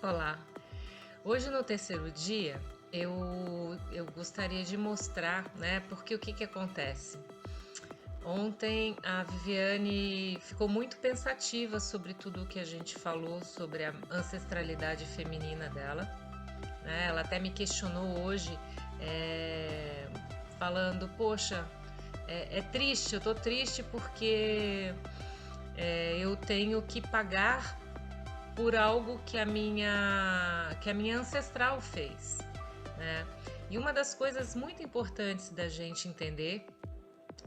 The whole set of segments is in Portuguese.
Olá, hoje no terceiro dia eu gostaria de mostrar, né, porque o que que acontece? Ontem a Viviane ficou muito pensativa sobre tudo o que a gente falou sobre a ancestralidade feminina dela, né? Ela até me questionou hoje, é, falando, poxa, é triste, eu tô triste porque eu tenho que pagar por algo que a minha ancestral fez, né? E uma das coisas muito importantes da gente entender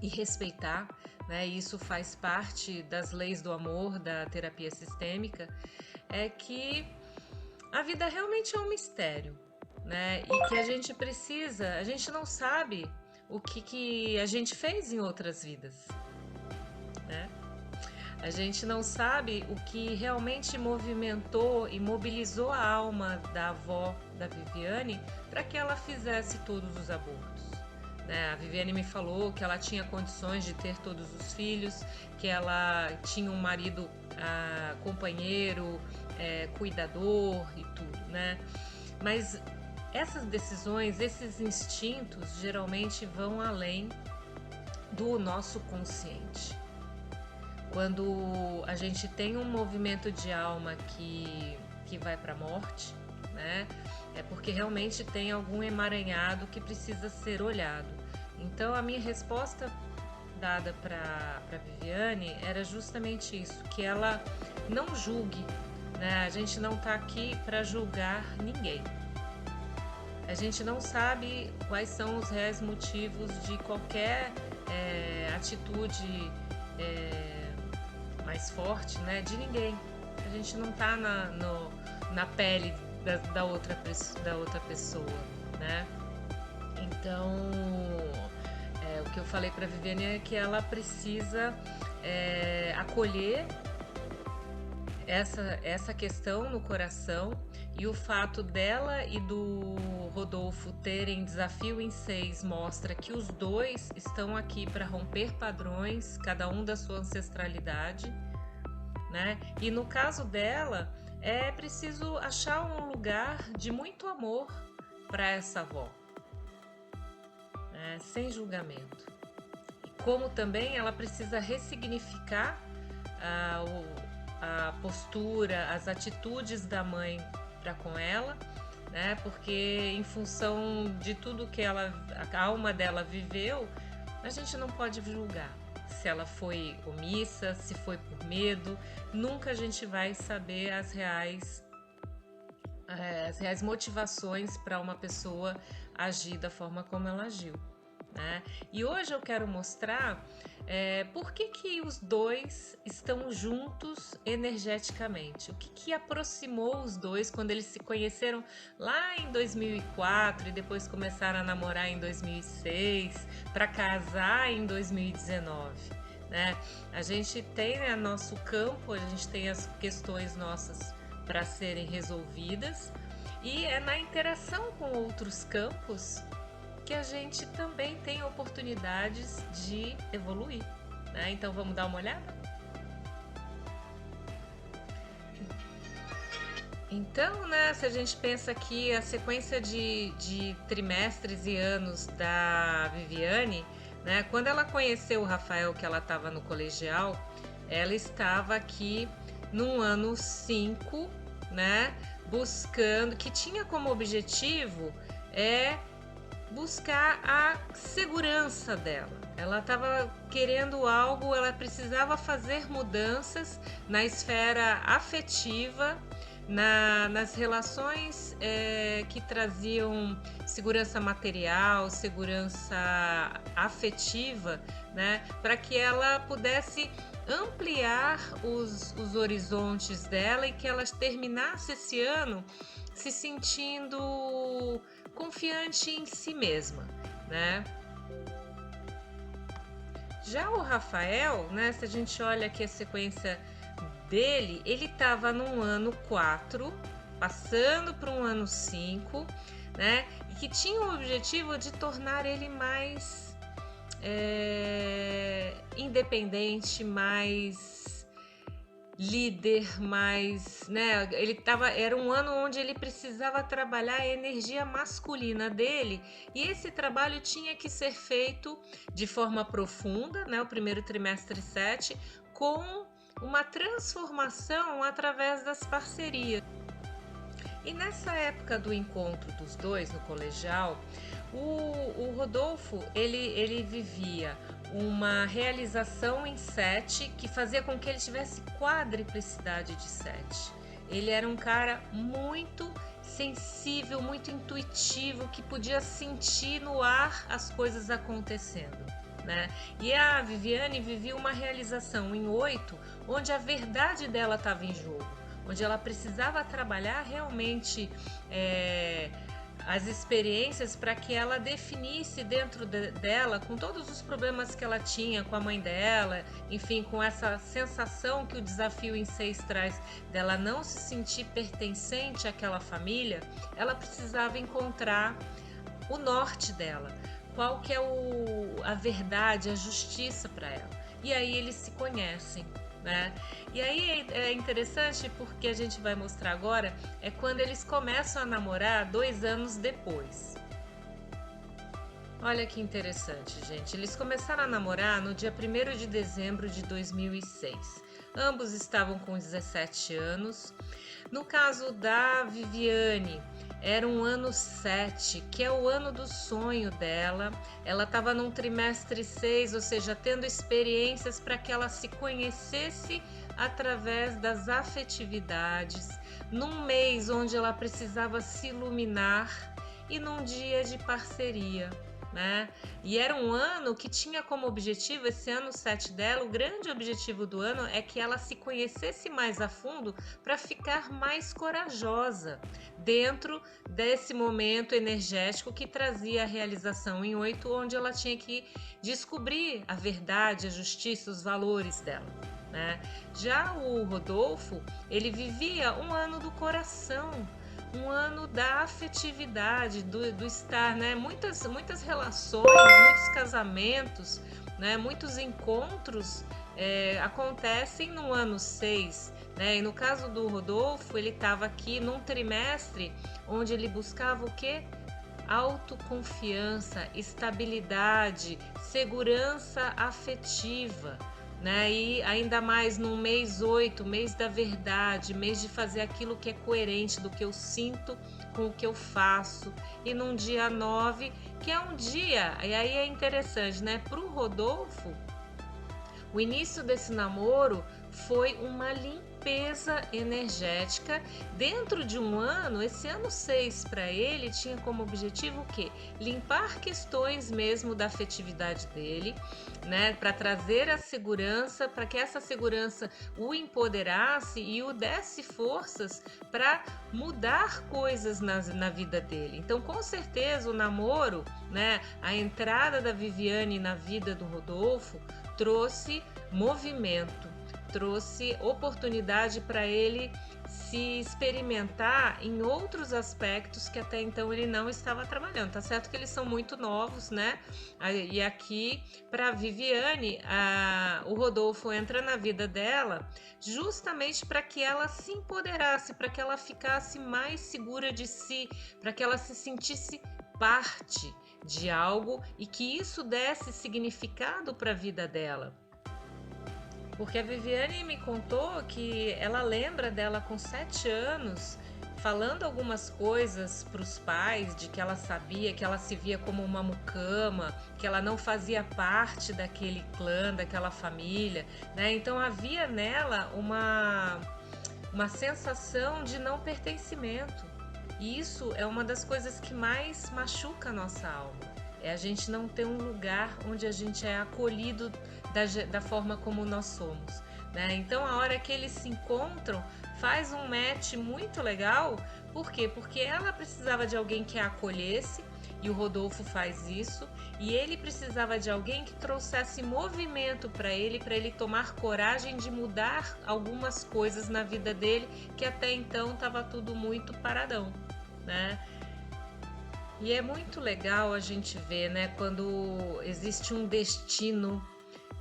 e respeitar, né? E isso faz parte das leis do amor, da terapia sistêmica, é que a vida realmente é um mistério, né? E que a gente não sabe o que a gente fez em outras vidas, né? A gente não sabe o que realmente movimentou e mobilizou a alma da avó da Viviane para que ela fizesse todos os abortos, né? A Viviane me falou que ela tinha condições de ter todos os filhos, que ela tinha um marido companheiro, cuidador e tudo, né? Mas essas decisões, esses instintos, geralmente vão além do nosso consciente. Quando a gente tem um movimento de alma que vai para a morte, né? É porque realmente tem algum emaranhado que precisa ser olhado. Então a minha resposta dada para Viviane era justamente isso, que ela não julgue, né? A gente não está aqui para julgar ninguém. A gente não sabe quais são os reais motivos de qualquer atitude mais forte, né? De ninguém. A gente não tá na pele da outra pessoa, né? Então, o que eu falei para Viviane é que ela precisa acolher essa questão no coração, e o fato dela e do Rodolfo terem desafio em 6 mostra que os dois estão aqui para romper padrões, cada um da sua ancestralidade, né? E no caso dela, é preciso achar um lugar de muito amor para essa avó, né? Sem julgamento. E como também ela precisa ressignificar a postura, as atitudes da mãe para com ela, né? Porque em função de tudo que a alma dela viveu, a gente não pode julgar. Se ela foi omissa, se foi por medo, nunca a gente vai saber as reais motivações para uma pessoa agir da forma como ela agiu, né? E hoje eu quero mostrar por que os dois estão juntos energeticamente. O que aproximou os dois quando eles se conheceram lá em 2004 e depois começaram a namorar em 2006 para casar em 2019, né? A gente tem, né, nosso campo, a gente tem as questões nossas para serem resolvidas, e é na interação com outros campos que a gente também tem oportunidades de evoluir, né? Então vamos dar uma olhada? Então, né, se a gente pensa que a sequência de trimestres e anos da Viviane, né, quando ela conheceu o Rafael, que ela estava no colegial, ela estava aqui no ano 5, né, buscando, que tinha como objetivo buscar a segurança dela. Ela estava querendo algo, ela precisava fazer mudanças na esfera afetiva, nas relações que traziam segurança material, segurança afetiva, né, para que ela pudesse ampliar os horizontes dela e que ela terminasse esse ano se sentindo confiante em si mesma, né? Já o Rafael, né, se a gente olha aqui a sequência dele, ele estava no ano 4, passando para um ano 5, né? E que tinha o objetivo de tornar ele mais independente, mais líder, mais, né? Era um ano onde ele precisava trabalhar a energia masculina dele, e esse trabalho tinha que ser feito de forma profunda, né? O primeiro trimestre 7, com uma transformação através das parcerias. E nessa época do encontro dos dois no colegial, o Rodolfo ele vivia uma realização em 7 que fazia com que ele tivesse quadriplicidade de 7. Ele era um cara muito sensível, muito intuitivo, que podia sentir no ar as coisas acontecendo, né? E a Viviane vivia uma realização em 8, onde a verdade dela estava em jogo, onde ela precisava trabalhar realmente as experiências para que ela definisse dentro dela, com todos os problemas que ela tinha com a mãe dela, enfim, com essa sensação que o desafio em 6 traz, dela não se sentir pertencente àquela família, ela precisava encontrar o norte dela, qual que é a verdade, a justiça para ela. E aí eles se conhecem, né? E aí é interessante porque a gente vai mostrar agora é quando eles começam a namorar 2 anos depois. Olha que interessante, gente. Eles começaram a namorar no dia 1º de dezembro de 2006. Ambos estavam com 17 anos. No caso da Viviane, era um ano 7, que é o ano do sonho dela. Ela estava num trimestre 6, ou seja, tendo experiências para que ela se conhecesse através das afetividades, num mês onde ela precisava se iluminar e num dia de parceria, né? E era um ano que tinha como objetivo, esse ano 7 dela, o grande objetivo do ano é que ela se conhecesse mais a fundo para ficar mais corajosa dentro desse momento energético que trazia a realização em 8, onde ela tinha que descobrir a verdade, a justiça, os valores dela, né? Já o Rodolfo, ele vivia um ano do coração, um ano da afetividade, do estar, né? Muitas relações, muitos casamentos, né? Muitos encontros acontecem no ano 6, né? E no caso do Rodolfo, ele estava aqui num trimestre onde ele buscava o quê? Autoconfiança, estabilidade, segurança afetiva, né? E ainda mais no mês 8, mês da verdade, mês de fazer aquilo que é coerente do que eu sinto com o que eu faço. E num dia 9, que é um dia, e aí é interessante, né? Para o Rodolfo, o início desse namoro foi uma limpeza energética. Dentro de um ano, esse ano 6 para ele tinha como objetivo o quê? Limpar questões mesmo da afetividade dele, né? Para trazer a segurança, para que essa segurança o empoderasse e o desse forças para mudar coisas na vida dele. Então, com certeza, o namoro, né? A entrada da Viviane na vida do Rodolfo trouxe movimento, trouxe oportunidade para ele se experimentar em outros aspectos que até então ele não estava trabalhando. Tá certo que eles são muito novos, né? E aqui, para Viviane, o Rodolfo entra na vida dela justamente para que ela se empoderasse, para que ela ficasse mais segura de si, para que ela se sentisse parte de algo e que isso desse significado para a vida dela. Porque a Viviane me contou que ela lembra dela com 7 anos falando algumas coisas para os pais, de que ela sabia que ela se via como uma mucama, que ela não fazia parte daquele clã, daquela família, né? Então havia nela uma sensação de não pertencimento. E isso é uma das coisas que mais machuca a nossa alma. É a gente não ter um lugar onde a gente é acolhido da forma como nós somos, né? Então, a hora que eles se encontram, faz um match muito legal. Por quê? Porque ela precisava de alguém que a acolhesse, e o Rodolfo faz isso, e ele precisava de alguém que trouxesse movimento para ele tomar coragem de mudar algumas coisas na vida dele, que até então estava tudo muito paradão, né? E é muito legal a gente ver, né, quando existe um destino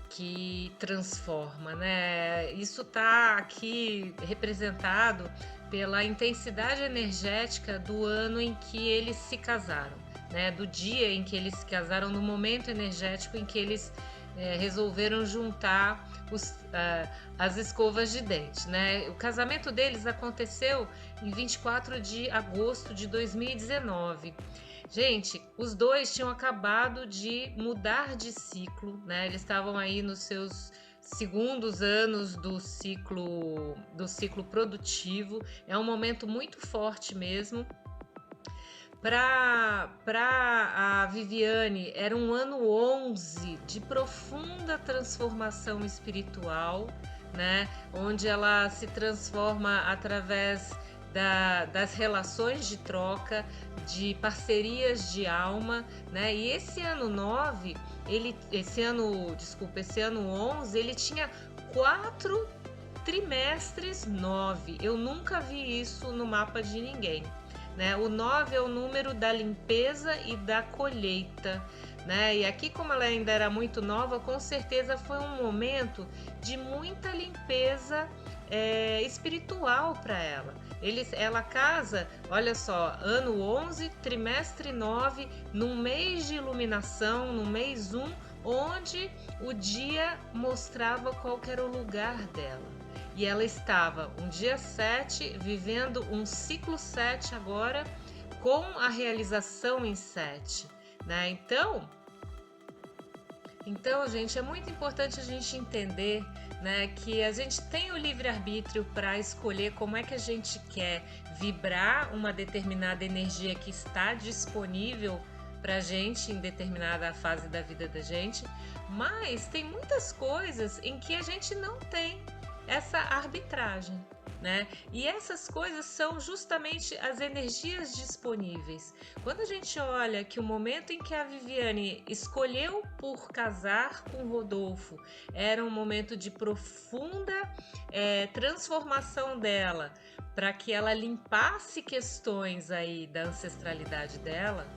que transforma, né? Isso está aqui representado pela intensidade energética do ano em que eles se casaram, né? Do dia em que eles se casaram, no momento energético em que eles resolveram juntar as escovas de dente, né? O casamento deles aconteceu em 24 de agosto de 2019. Gente, os dois tinham acabado de mudar de ciclo, né? Eles estavam aí nos seus segundos anos do ciclo produtivo. É um momento muito forte mesmo. Para a Viviane, era um ano 11 de profunda transformação espiritual, né? Onde ela se transforma através das relações de troca, de parcerias de alma, né? E esse ano 9, esse ano 11, ele tinha 4 trimestres 9. Eu nunca vi isso no mapa de ninguém. Né? O 9 é o número da limpeza e da colheita, né? E aqui, como ela ainda era muito nova, com certeza foi um momento de muita limpeza espiritual para ela. Ela casa, olha só, ano 11, trimestre 9, num mês de iluminação, no mês 1, onde o dia mostrava qual era o lugar dela. E ela estava um dia 7, vivendo um ciclo 7 agora, com a realização em 7, né? Então, gente, é muito importante a gente entender, né, que a gente tem o livre-arbítrio para escolher como é que a gente quer vibrar uma determinada energia que está disponível para a gente em determinada fase da vida da gente, mas tem muitas coisas em que a gente não tem essa arbitragem, né? E essas coisas são justamente as energias disponíveis. Quando a gente olha que o momento em que a Viviane escolheu por casar com o Rodolfo era um momento de profunda transformação dela, para que ela limpasse questões aí da ancestralidade dela,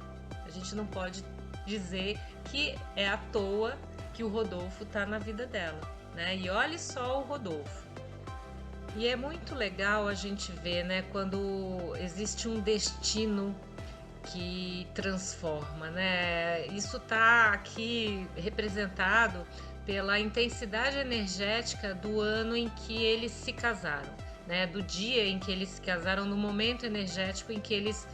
a gente não pode dizer que é à toa que o Rodolfo está na vida dela, né? E olhe só o Rodolfo. E é muito legal a gente ver, né, quando existe um destino que transforma, né? Isso está aqui representado pela intensidade energética do ano em que eles se casaram, né? Do dia em que eles se casaram, no momento energético em que eles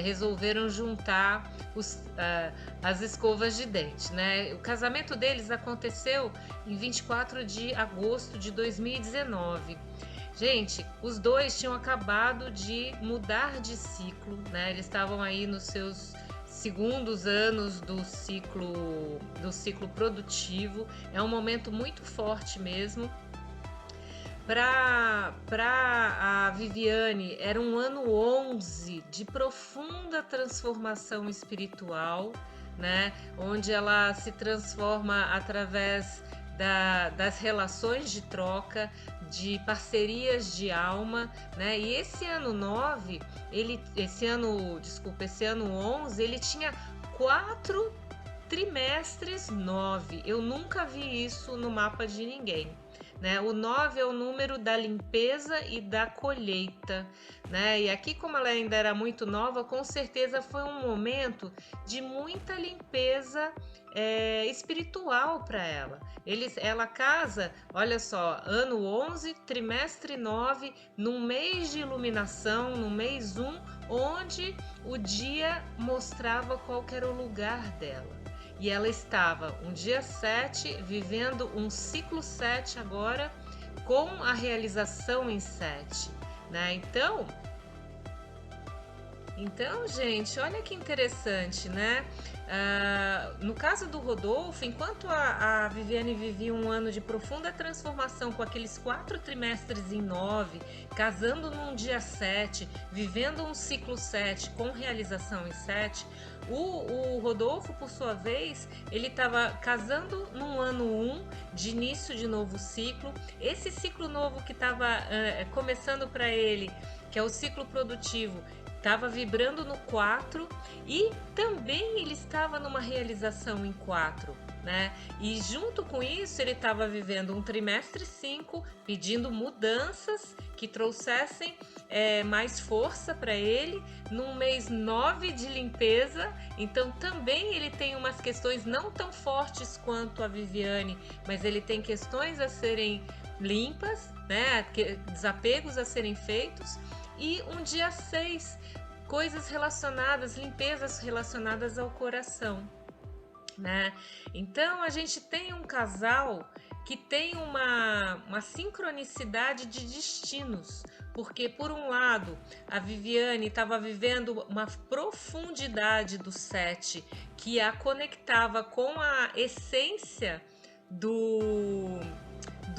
resolveram juntar as escovas de dente, né? O casamento deles aconteceu em 24 de agosto de 2019. Gente, os dois tinham acabado de mudar de ciclo, né? Eles estavam aí nos seus segundos anos do ciclo produtivo. É um momento muito forte mesmo. Para a Viviane, era um ano 11 de profunda transformação espiritual, né? Onde ela se transforma através das relações de troca, de parcerias de alma, né? E esse ano 9, esse ano 11, ele tinha 4 trimestres 9. Eu nunca vi isso no mapa de ninguém. Né? O 9 é o número da limpeza e da colheita, né? E aqui, como ela ainda era muito nova, com certeza foi um momento de muita limpeza espiritual para ela. Ela casa, olha só, ano 11, trimestre 9, num mês de iluminação, no mês 1, onde o dia mostrava qual era o lugar dela. E ela estava um dia 7, vivendo um ciclo 7 agora, com a realização em 7, né? Então, gente, olha que interessante, né? No caso do Rodolfo, enquanto a Viviane vivia um ano de profunda transformação com aqueles 4 trimestres em 9, casando num dia 7, vivendo um ciclo 7 com realização em 7, o Rodolfo, por sua vez, ele estava casando num ano 1 de início de novo ciclo. Esse ciclo novo que estava começando para ele, que é o ciclo produtivo, estava vibrando no 4 e também ele estava numa realização em 4. né? E junto com isso, ele estava vivendo um trimestre 5, pedindo mudanças que trouxessem mais força para ele, num mês 9 de limpeza. Então também ele tem umas questões não tão fortes quanto a Viviane, mas ele tem questões a serem limpas, né? Desapegos a serem feitos. E um dia 6, coisas relacionadas, limpezas relacionadas ao coração, né? Então a gente tem um casal que tem uma sincronicidade de destinos, porque por um lado a Viviane estava vivendo uma profundidade do 7 que a conectava com a essência do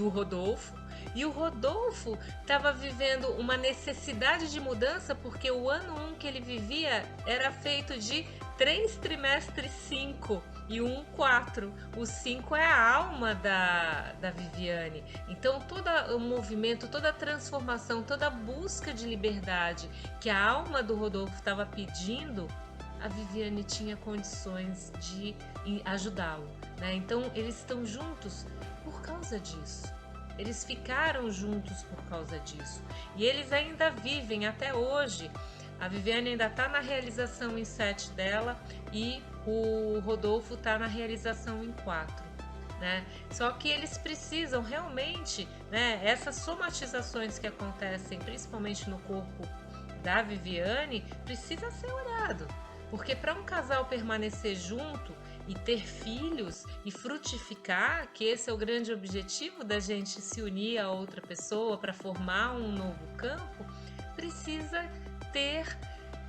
Rodolfo, e o Rodolfo estava vivendo uma necessidade de mudança, porque o ano 1 que ele vivia era feito de 3 trimestres 5 e 4. O 5 é a alma da Viviane. Então todo o movimento, toda a transformação, toda a busca de liberdade que a alma do Rodolfo estava pedindo, a Viviane tinha condições de ajudá-lo, né? Então eles estão juntos por causa disso. Eles ficaram juntos por causa disso. E eles ainda vivem até hoje. A Viviane ainda está na realização em 7 dela e o Rodolfo está na realização em 4. Né? Só que eles precisam realmente, né, essas somatizações que acontecem principalmente no corpo da Viviane, precisa ser olhado. Porque para um casal permanecer junto e ter filhos e frutificar, que esse é o grande objetivo da gente se unir a outra pessoa para formar um novo campo, precisa ter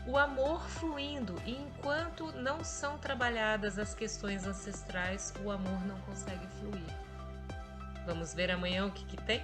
o amor fluindo. E enquanto não são trabalhadas as questões ancestrais, o amor não consegue fluir. Vamos ver amanhã o que tem?